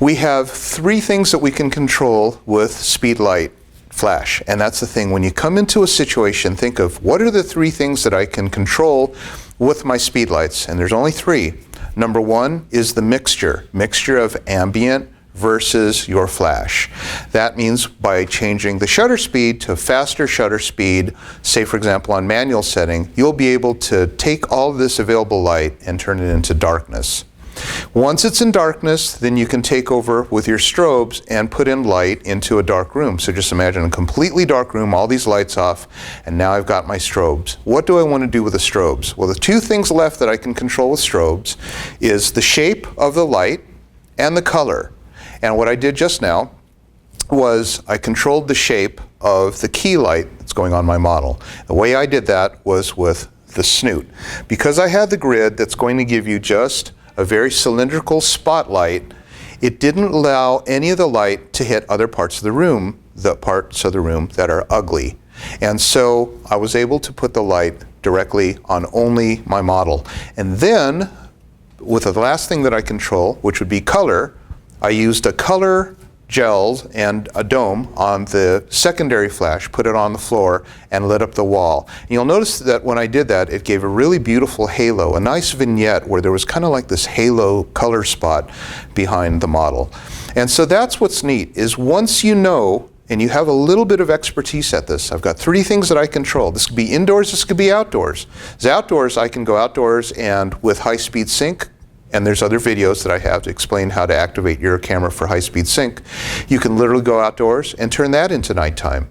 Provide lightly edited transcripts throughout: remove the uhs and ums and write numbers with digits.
We have three things that we can control with speedlight flash, and that's the thing. When you come into a situation, think of what are the three things that I can control with my speedlights, and there's only three. Number one is the mixture of ambient versus your flash. That means by changing the shutter speed to faster shutter speed, say for example on manual setting, you'll be able to take all of this available light and turn it into darkness. Once it's in darkness, then you can take over with your strobes and put in light into a dark room. So just imagine a completely dark room, all these lights off, and now I've got my strobes. What do I want to do with the strobes? Well, the two things left that I can control with strobes is the shape of the light and the color. And what I did just now was I controlled the shape of the key light that's going on my model. The way I did that was with the snoot. Because I had the grid that's going to give you just a very cylindrical spotlight, it didn't allow any of the light to hit other parts of the room, the parts of the room that are ugly. And so I was able to put the light directly on only my model. And then, with the last thing that I control, which would be color, I used a color gels and a dome on the secondary flash, put it on the floor, and lit up the wall. And you'll notice that when I did that, it gave a really beautiful halo, a nice vignette where there was kind of like this halo color spot behind the model. And so that's what's neat, is once you know, and you have a little bit of expertise at this, I've got three things that I control. This could be indoors, this could be outdoors. As outdoors, I can go outdoors and with high-speed sync, and there's other videos that I have to explain how to activate your camera for high-speed sync. You can literally go outdoors and turn that into nighttime.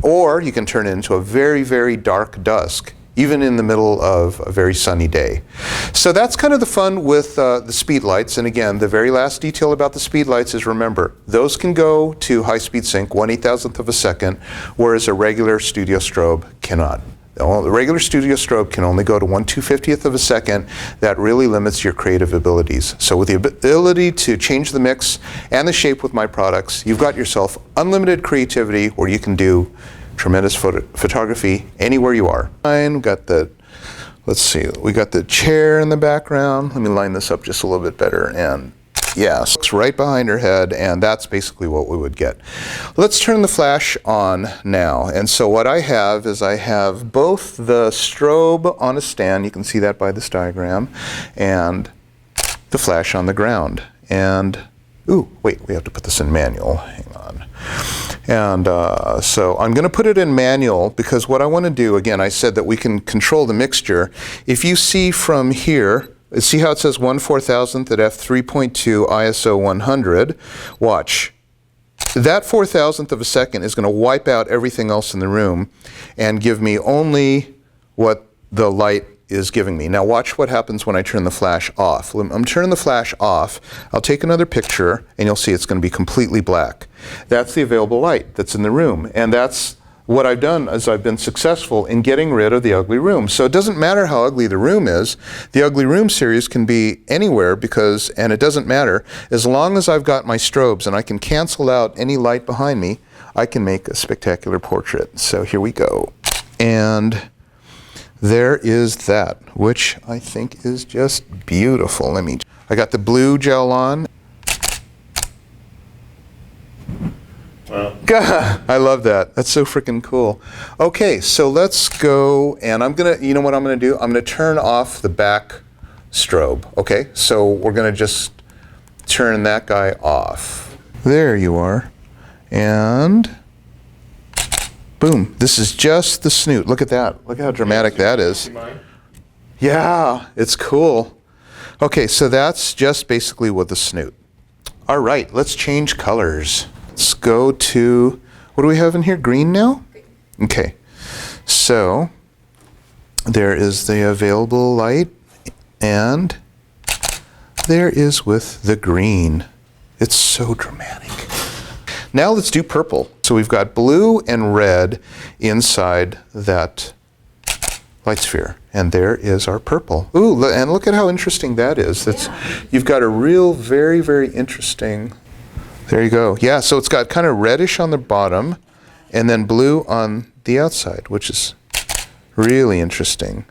Or you can turn it into a very, very dark dusk, even in the middle of a very sunny day. So that's kind of the fun with the speed lights. And again, the very last detail about the speed lights is, remember, those can go to high-speed sync, 1/8,000th of a second, whereas a regular studio strobe cannot. The regular studio strobe can only go to 1/250th of a second. That really limits your creative abilities. So with the ability to change the mix and the shape with my products, you've got yourself unlimited creativity where you can do tremendous photography anywhere you are. We got the, let's see, we got the chair in the background. Let me line this up just a little bit better. And yes, it's right behind her head, and that's basically what we would get. Let's turn the flash on now. And so what I have is I have both the strobe on a stand, you can see that by this diagram, and the flash on the ground. And, ooh, wait, we have to put this in manual, hang on. And so I'm going to put it in manual because what I want to do, again, I said that we can control the mixture. If you see from here, see how it says 1/4000th at f3.2 ISO 100? Watch. That 4,000th of a second is going to wipe out everything else in the room and give me only what the light is giving me. Now watch what happens when I turn the flash off. I'm turning the flash off. I'll take another picture and you'll see it's going to be completely black. That's the available light that's in the room, and that's what I've done is I've been successful in getting rid of the ugly room. So it doesn't matter how ugly the room is. The ugly room series can be anywhere because, and it doesn't matter, as long as I've got my strobes and I can cancel out any light behind me, I can make a spectacular portrait. So here we go. And there is that, which I think is just beautiful. I got the blue gel on. Wow. God, I love that. That's so freaking cool. Okay, so let's go, and I'm gonna, you know what I'm gonna do? I'm gonna turn off the back strobe, okay? So we're gonna just turn that guy off. There you are. And boom, this is just the snoot. Look at that. Look how dramatic that is. Yeah, it's cool. Okay, so that's just basically with the snoot. All right, let's change colors. Let's go to, what do we have in here? Green now? Okay, so there is the available light, and there is with the green. It's so dramatic. Now let's do purple. So we've got blue and red inside that light sphere, and there is our purple. Ooh, and look at how interesting that is. That's, you've got a real, very, very interesting. There you go. Yeah, so it's got kind of reddish on the bottom and then blue on the outside, which is really interesting.